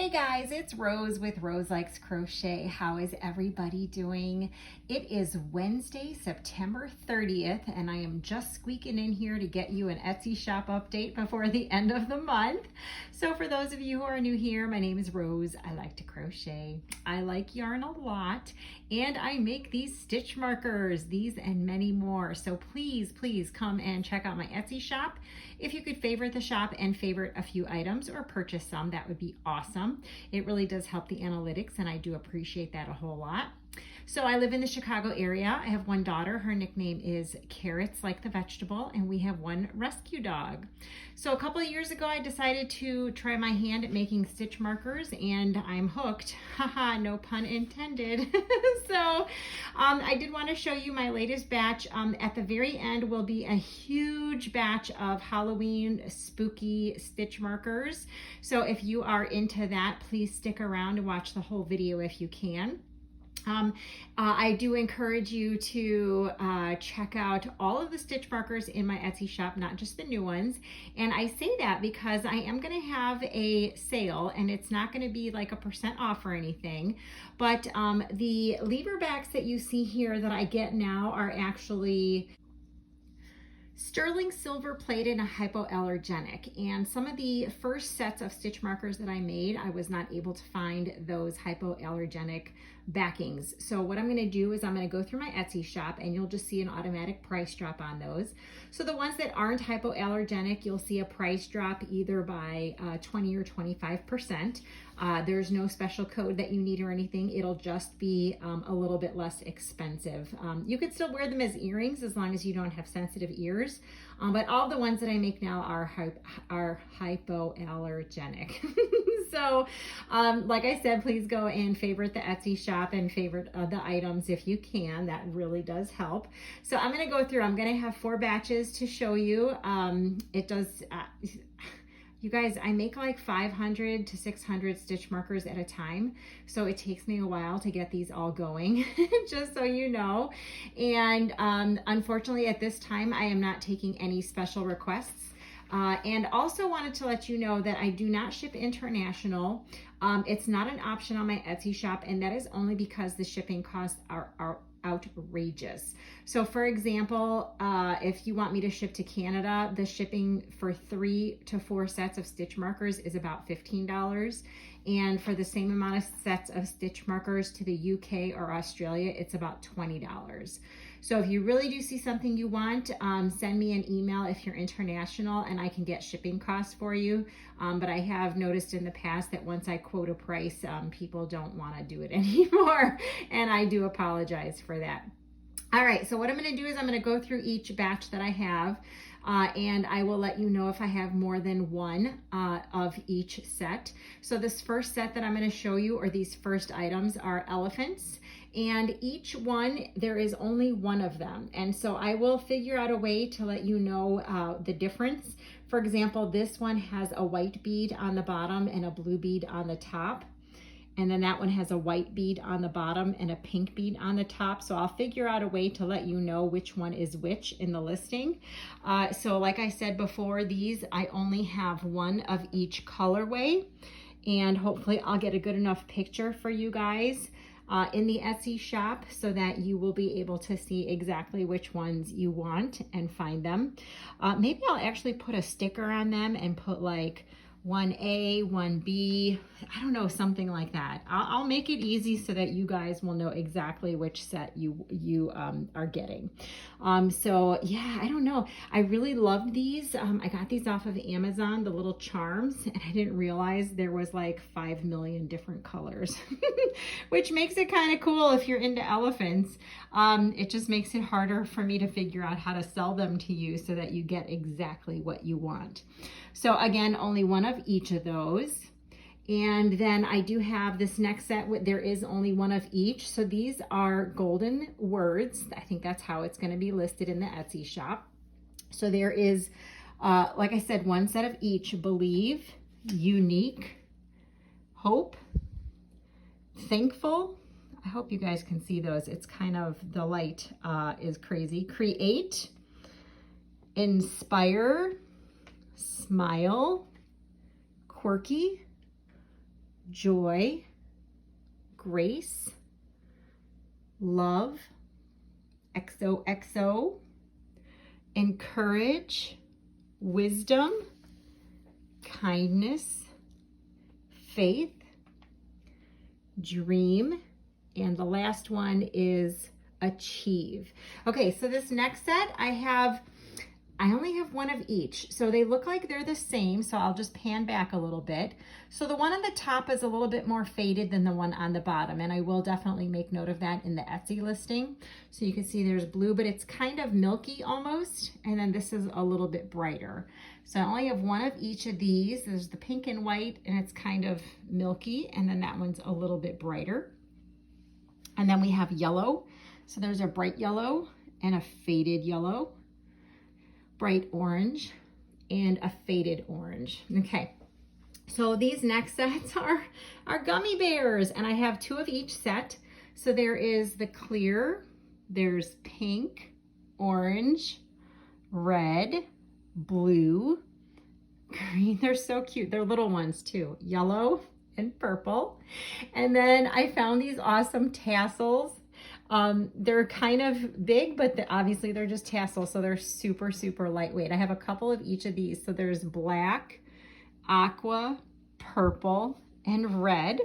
Hey guys, it's Rose with Roselikescrochet. How is everybody doing? It is Wednesday, September 30th, and I am just squeaking in here to get you an Etsy shop update before the end of the month. So for those of you who are new here, my name is Rose. I like to crochet. I like yarn a lot, and I make these stitch markers, these and many more. So please come and check out my Etsy shop. If you could favorite the shop and favorite a few items or purchase some, that would be awesome. It really does help the analytics, and I do appreciate that a whole lot. So I live in the Chicago area. I have one daughter. Her nickname is Carrots like the vegetable, and we have one rescue dog. So a couple of years ago, I decided to try my hand at making stitch markers, and I'm hooked. Haha, no pun intended. So I did want to show you my latest batch. At the very end will be a huge batch of Halloween spooky stitch markers. So if you are into that, please stick around and watch the whole video if you can. I do encourage you to check out all of the stitch markers in my Etsy shop, not just the new ones. And I say that because I am going to have a sale, and it's not going to be like a % off or anything, but the lever backs that you see here that I get now are actually sterling silver plated and hypoallergenic. And some of the first sets of stitch markers that I made, I was not able to find those hypoallergenic backings. So what I'm going to do is I'm going to go through my Etsy shop, and you'll just see an automatic price drop on those. So the ones that aren't hypoallergenic, you'll see a price drop either by 20 or 25%. There's no special code that you need or anything. It'll just be a little bit less expensive. You could still wear them as earrings as long as you don't have sensitive ears. But all the ones that I make now are hypoallergenic. So like I said, please go and favorite the Etsy shop and favorite the items if you can. That really does help. So I'm going to go through. I'm going to have 4 batches to show you. It does... You guys, I make like 500 to 600 stitch markers at a time, so it takes me a while to get these all going, just so you know. And unfortunately, at this time, I am not taking any special requests. And also wanted to let you know that I do not ship international. It's not an option on my Etsy shop, and that is only because the shipping costs are outrageous. So for example, if you want me to ship to Canada, the shipping for 3 to 4 sets of stitch markers is about $15. And for the same amount of sets of stitch markers to the UK or Australia, it's about $20. So if you really do see something you want, send me an email if you're international, and I can get shipping costs for you. But I have noticed in the past that once I quote a price, people don't want to do it anymore. And I do apologize for that. All right, so what I'm going to do is I'm going to go through each batch that I have, and I will let you know if I have more than one of each set. So this first set that I'm going to show you, or these first items, are elephants. And each one, there is only one of them. And so I will figure out a way to let you know the difference. For example, this one has a white bead on the bottom and a blue bead on the top. And then that one has a white bead on the bottom and a pink bead on the top. So I'll figure out a way to let you know which one is which in the listing. So like I said before, these, I only have one of each colorway. And hopefully I'll get a good enough picture for you guys in the Etsy shop so that you will be able to see exactly which ones you want and find them. Maybe I'll actually put a sticker on them and put like 1A, 1B, I don't know, something like that. I'll make it easy so that you guys will know exactly which set you are getting. So yeah, I don't know. I really loved these. I got these off of Amazon, the little charms, and I didn't realize there was like 5 million different colors, which makes it kind of cool if you're into elephants. It just makes it harder for me to figure out how to sell them to you so that you get exactly what you want. So again, only one of each of those. And then I do have this next set, there is only one of each. So these are golden words. I think that's how it's going to be listed in the Etsy shop. So there is, like I said, one set of each: believe, unique, hope, thankful. I hope you guys can see those. It's kind of, the light is crazy. Create, inspire, smile, quirky, joy, grace, love, XOXO, encourage, wisdom, kindness, faith, dream, and the last one is achieve. Okay, so this next set I only have one of each. So they look like they're the same. So I'll just pan back a little bit. So the one on the top is a little bit more faded than the one on the bottom. And I will definitely make note of that in the Etsy listing. So you can see there's blue, but it's kind of milky almost. And then this is a little bit brighter. So I only have one of each of these. There's the pink and white, and it's kind of milky. And then that one's a little bit brighter. And then we have yellow. So there's a bright yellow and a faded yellow, bright orange, and a faded orange. Okay, so these next sets are Gummy Bears, and I have two of each set. So there is the clear, there's pink, orange, red, blue, green. They're so cute. They're little ones too. Yellow and purple. And then I found these awesome tassels. They're kind of big, but obviously they're just tassels, so they're super, super lightweight. I have a couple of each of these. So there's black, aqua, purple, and red.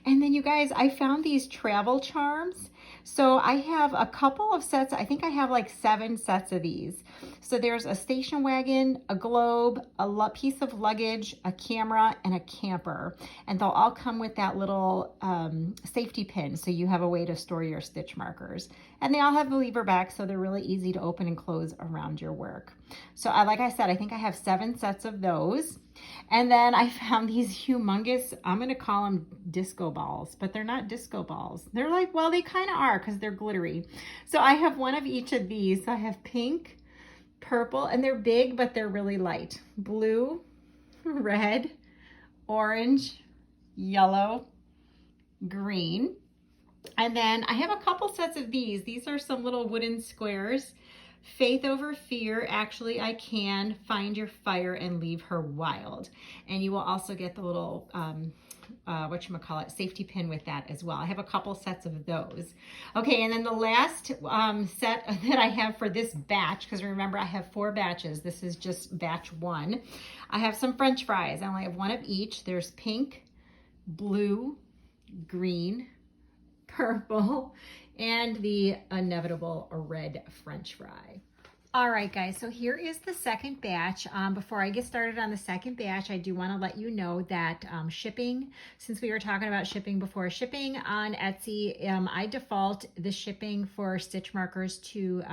And then you guys, I found these travel charms. So I have a couple of sets. I think I have like 7 sets of these. So there's a station wagon, a globe, a piece of luggage, a camera, and a camper. And they'll all come with that little safety pin, so you have a way to store your stitch markers. And they all have the lever back, so they're really easy to open and close around your work. So like I said, I think I have 7 sets of those. And then I found these humongous, I'm going to call them disco balls, but they're not disco balls. They're like, well, they kind of are because they're glittery. So I have one of each of these. So I have pink, purple, and they're big, but they're really light. Blue, red, orange, yellow, green. And then I have a couple sets of these. These are some little wooden squares. Faith over fear, actually I can find your fire and leave her wild. And you will also get the little whatchamacallit, safety pin with that as well. I have a couple sets of those. Okay, and then the last set that I have for this batch, because remember I have 4 batches. This is just batch 1. I have some French fries. I only have one of each. There's pink, blue, green, purple, and the inevitable red French fry. All right, guys, so here is the second batch. Before I get started on the second batch, I do want to let you know that shipping, since we were talking about shipping before, shipping on Etsy, I default the shipping for stitch markers to,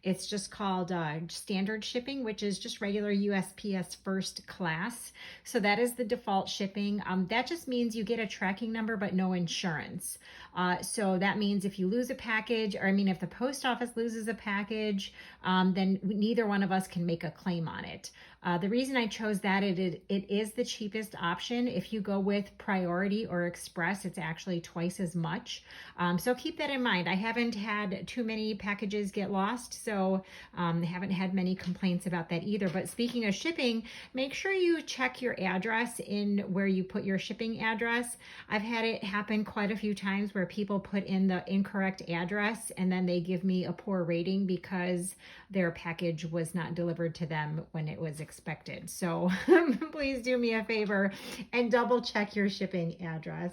it's just called standard shipping, which is just regular USPS first class. So that is the default shipping. That just means you get a tracking number, but no insurance. So that means if you lose a package, or I mean, if the post office loses a package, then neither one of us can make a claim on it. The reason I chose that, it is the cheapest option. If you go with Priority or Express, it's actually twice as much. So keep that in mind. I haven't had too many packages get lost, so I haven't had many complaints about that either. But speaking of shipping, make sure you check your address in where you put your shipping address. I've had it happen quite a few times where people put in the incorrect address and then they give me a poor rating because their package was not delivered to them when it was expected. So please do me a favor and double check your shipping address.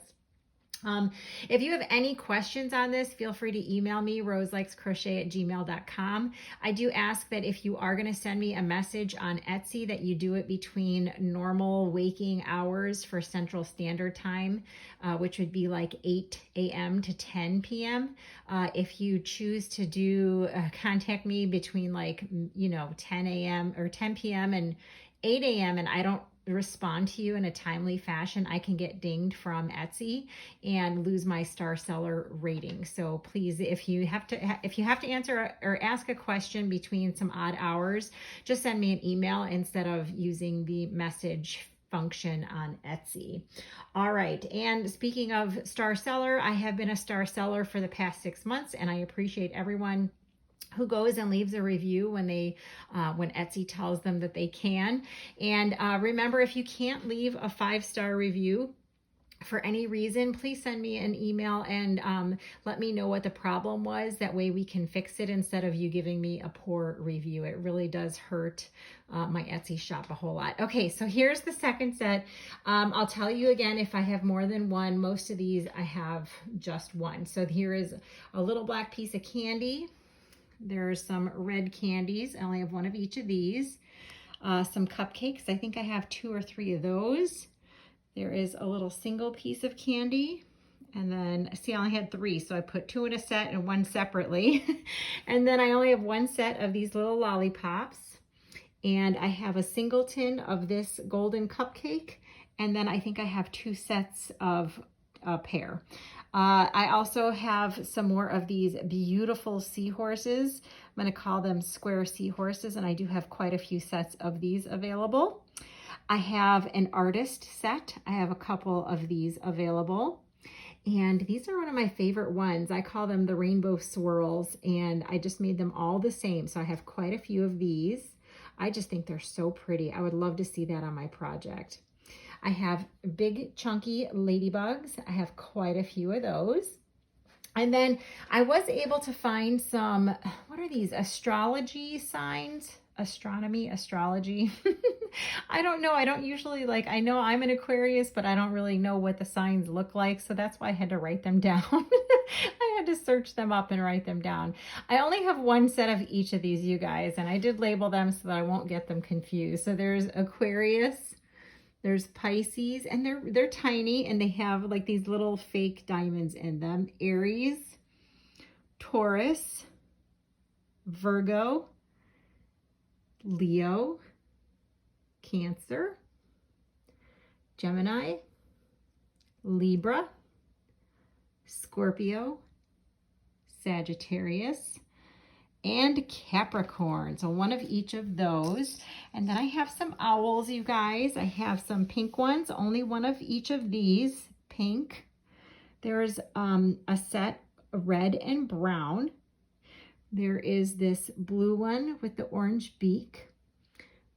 If you have any questions on this, feel free to email me, roselikescrochet@gmail.com. I do ask that if you are going to send me a message on Etsy, that you do it between normal waking hours for Central Standard Time, which would be like 8 a.m. to 10 p.m. If you choose to do contact me between 10 a.m. or 10 p.m. and 8 a.m. and I don't respond to you in a timely fashion, I can get dinged from Etsy and lose my star seller rating. So please, if you have to answer or ask a question between some odd hours, just send me an email instead of using the message function on Etsy. All right, and speaking of star seller, I have been a star seller for the past 6 months, and I appreciate everyone who goes and leaves a review when Etsy tells them that they can. And remember, if you can't leave a 5-star review, for any reason, please send me an email and let me know what the problem was. That way we can fix it instead of you giving me a poor review. It really does hurt my Etsy shop a whole lot. Okay, so here's the second set. I'll tell you again, if I have more than one, most of these I have just one. So here is a little black piece of candy. There's some red candies. I only have one of each of these. Some cupcakes. I think I have 2 or 3 of those. There is a little single piece of candy. And then, see, I only had 3, so I put 2 in a set and 1 separately. And then I only have 1 set of these little lollipops. And I have a singleton of this golden cupcake. And then I think I have 2 sets of a pear. I also have some more of these beautiful seahorses. I'm going to call them square seahorses, and I do have quite a few sets of these available. I have an artist set. I have a couple of these available. And these are one of my favorite ones. I call them the rainbow swirls, and I just made them all the same. So I have quite a few of these. I just think they're so pretty. I would love to see that on my project. I have big chunky ladybugs. I have quite a few of those. And then I was able to find some, what are these? Astrology signs? Astronomy, astrology. I don't know. I don't usually I know I'm an Aquarius, but I don't really know what the signs look like. So that's why I had to write them down. I had to search them up and write them down. I only have 1 set of each of these, you guys, and I did label them so that I won't get them confused. So there's Aquarius, there's Pisces, and they're tiny, and they have like these little fake diamonds in them. Aries, Taurus, Virgo, Leo, Cancer, Gemini, Libra, Scorpio, Sagittarius, and Capricorn. So 1 of each of those. And then I have some owls, you guys. I have some pink ones, only 1 of each of these, pink. There's a set red and brown. There is this blue one with the orange beak.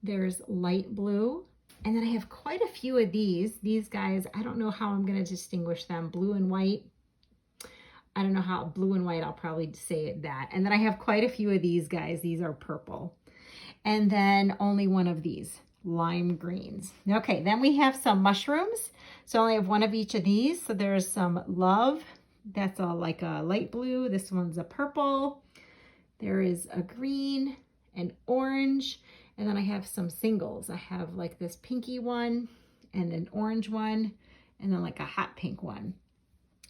There's light blue. And then I have quite a few of these. These guys, I don't know how I'm going to distinguish them. Blue and white. I don't know how, blue and white, I'll probably say it that. And then I have quite a few of these guys. These are purple. And then only 1 of these, lime greens. Okay, then we have some mushrooms. So I only have 1 of each of these. So there's some love. That's like a light blue. This one's a purple. There is a green, an orange, and then I have some singles. I have like this pinky one and an orange one, and then like a hot pink one.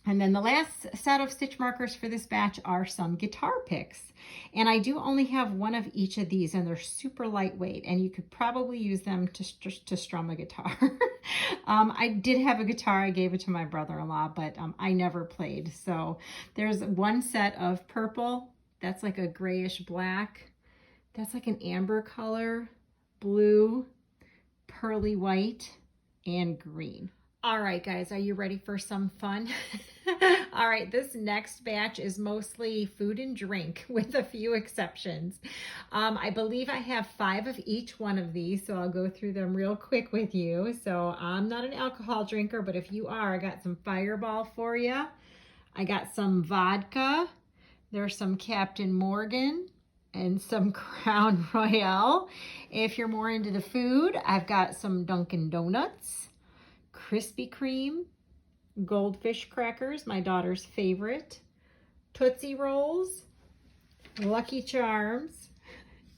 And then the last set of stitch markers for this batch are some guitar picks. And I do only have 1 of each of these, and they're super lightweight, and you could probably use them to strum a guitar. I did have a guitar. I gave it to my brother-in-law, but I never played. So there's 1 set of purple. That's like a grayish black. That's like an amber color, blue, pearly white, and green. All right, guys, are you ready for some fun? All right, this next batch is mostly food and drink with a few exceptions. I believe I have 5 of each one of these, so I'll go through them real quick with you. So I'm not an alcohol drinker, but if you are, I got some Fireball for you. I got some vodka. There's some Captain Morgan and some Crown Royale. If you're more into the food, I've got some Dunkin' Donuts, Krispy Kreme, Goldfish crackers, my daughter's favorite, Tootsie Rolls, Lucky Charms,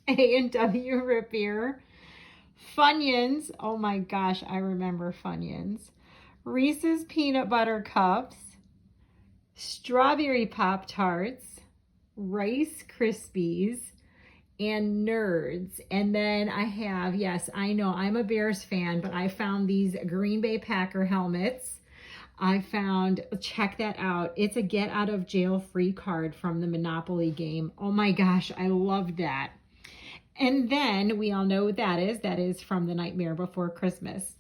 A&W Root Beer, Funyuns, oh my gosh, I remember Funyuns, Reese's Peanut Butter Cups, Strawberry Pop-Tarts, Rice Krispies, and Nerds. And then I have, yes, I know I'm a Bears fan, but I found these Green Bay Packer helmets. I found, check that out. It's a get out of jail free card from the Monopoly game. Oh my gosh, I loved that. And then we all know what that is. That is from The Nightmare Before Christmas.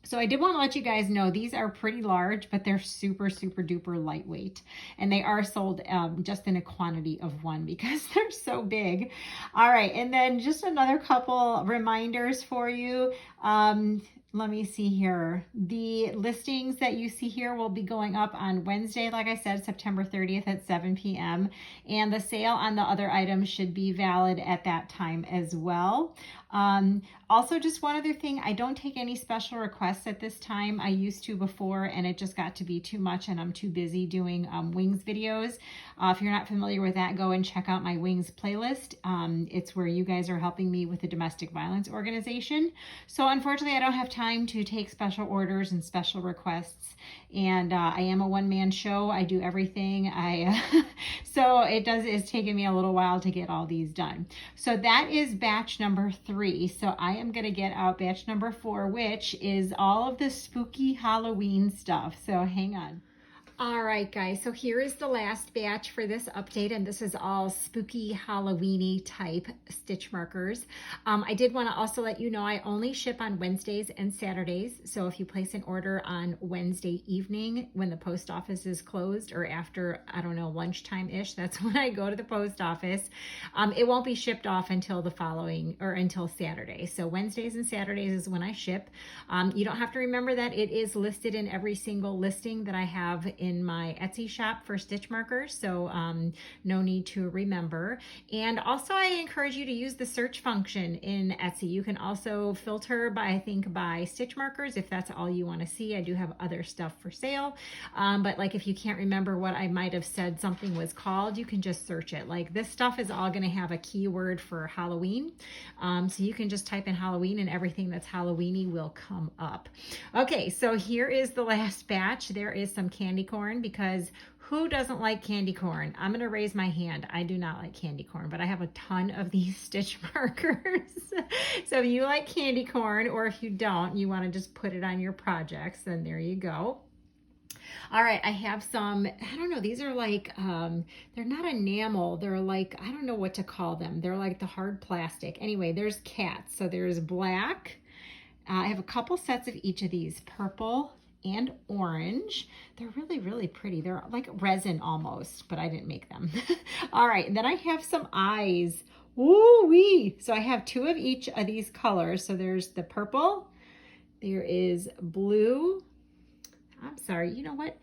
So I did want to let you guys know these are pretty large, but they're super, super duper lightweight. And they are sold just in a quantity of 1 because they're so big. All right, and then just another couple reminders for you. let me see here. The listings that you see here will be going up on Wednesday, like I said, September 30th at 7 p.m. And the sale on the other items should be valid at that time as well. Also, just one other thing, I don't take any special requests at this time. I used to before, and it just got to be too much, and I'm too busy doing wings videos. If you're not familiar with that, go and check out my wings playlist. It's where you guys are helping me with the domestic violence organization. So unfortunately, I don't have time to take special orders and special requests. And I am a one-man show. I do everything. So it's taken me a little while to get all these done. So that is batch number 3. So I am going to get out batch number 4, which is all of the spooky Halloween stuff. So hang on. All right, guys, so here is the last batch for this update, and this is all spooky Halloween-y type stitch markers. I did want to also let you know I only ship on Wednesdays and Saturdays, so if you place an order on Wednesday evening when the post office is closed, or after, I don't know, lunchtime-ish, that's when I go to the post office, it won't be shipped off until the following, or until Saturday. So Wednesdays and Saturdays is when I ship. You don't have to remember that. It is listed in every single listing that I have in my Etsy shop for stitch markers, so no need to remember. And also I encourage you to use the search function in Etsy. You can also filter by, I think, by stitch markers if that's all you want to see. I do have other stuff for sale, but like if you can't remember what I might have said something was called, you can just search it. Like this stuff is all going to have a keyword for Halloween, so you can just type in Halloween and everything that's Halloween-y will come up. Okay, so here is the last batch. There is some candy corn, because who doesn't like candy corn? I'm going to raise my hand. I do not like candy corn, but I have a ton of these stitch markers. So if you like candy corn, or if you don't, you want to just put it on your projects, then there you go. All right, I have some, I don't know, these are like, they're not enamel, they're like, I don't know what to call them. They're like the hard plastic. Anyway, there's cats. So there's black. I have a couple sets of each of these, purple and orange. They're really, really pretty. They're like resin almost, but I didn't make them. All right, and then I have some eyes. Ooh-wee! So I have 2 of each of these colors. So there's the purple, there is blue. I'm sorry, you know what?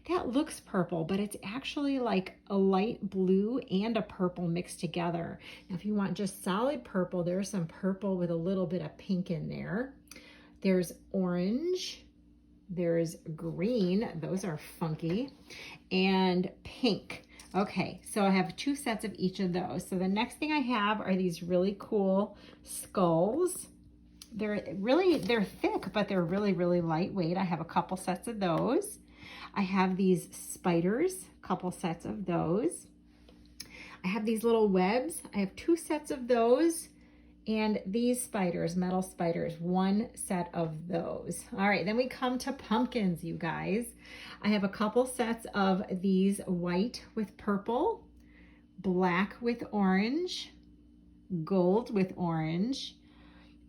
That looks purple, but it's actually like a light blue and a purple mixed together. Now, if you want just solid purple, there's some purple with a little bit of pink in there. There's orange. There's green, those are funky, and pink. Okay, so I have 2 sets of each of those. So the next thing I have are these really cool skulls. They're thick, but they're really, really lightweight. I have a couple sets of those. I have these spiders, a couple sets of those. I have these little webs. I have 2 sets of those. And these spiders, metal spiders, 1 set of those. All right, then we come to pumpkins, you guys. I have a couple sets of these white with purple, black with orange, gold with orange,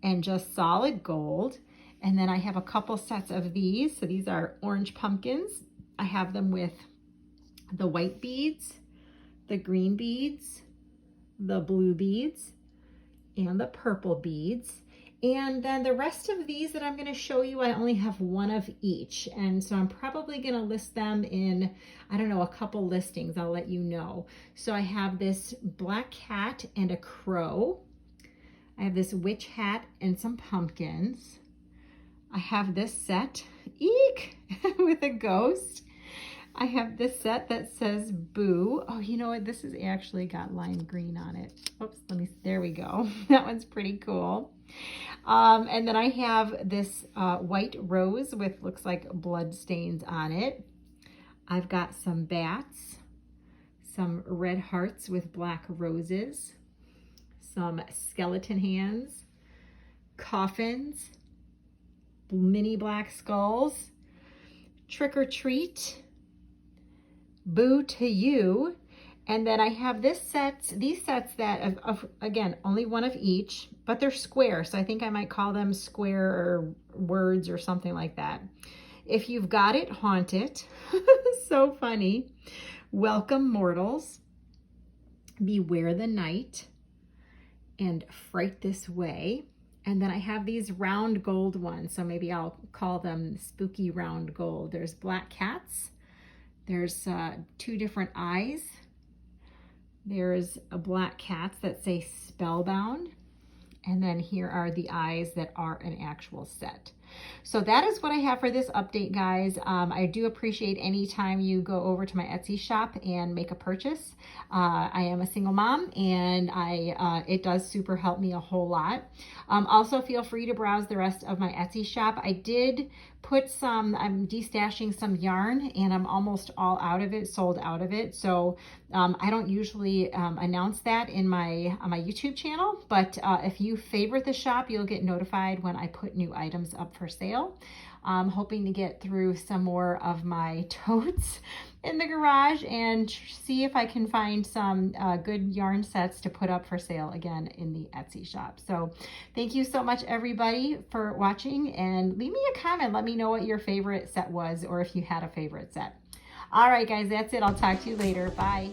and just solid gold. And then I have a couple sets of these. So these are orange pumpkins. I have them with the white beads, the green beads, the blue beads, and the purple beads. And then the rest of these that I'm going to show you, I only have 1 of each. And so I'm probably going to list them in, I don't know, a couple listings. I'll let you know. So I have this black cat and a crow. I have this witch hat and some pumpkins. I have this set, eek, with a ghost. I have this set that says boo. Oh, you know what? This has actually got lime green on it. Oops, there we go. That one's pretty cool. And then I have this white rose with looks like blood stains on it. I've got some bats, some red hearts with black roses, some skeleton hands, coffins, mini black skulls, trick or treat, boo to you. And then I have these sets that again, only 1 of each, but they're square. So I think I might call them square or words or something like that. If you've got it, haunt it. So funny. Welcome mortals, beware the night, and fright this way. And then I have these round gold ones, so maybe I'll call them spooky round gold. There's black cats. There's 2 different eyes. There's a black cats that say spellbound. And then here are the eyes that are an actual set. So that is what I have for this update, guys. I do appreciate any time you go over to my Etsy shop and make a purchase. I am a single mom, and it does super help me a whole lot. Also, feel free to browse the rest of my Etsy shop. I did put some, I'm destashing some yarn, and I'm almost all out of it, sold out of it. So I don't usually announce that in my on my YouTube channel, but if you favorite the shop, you'll get notified when I put new items up for sale. I'm hoping to get through some more of my totes in the garage and see if I can find some good yarn sets to put up for sale again in the Etsy shop. So thank you so much, everybody, for watching, and leave me a comment. Let me know what your favorite set was, or if you had a favorite set. All right, guys, that's it. I'll talk to you later. Bye.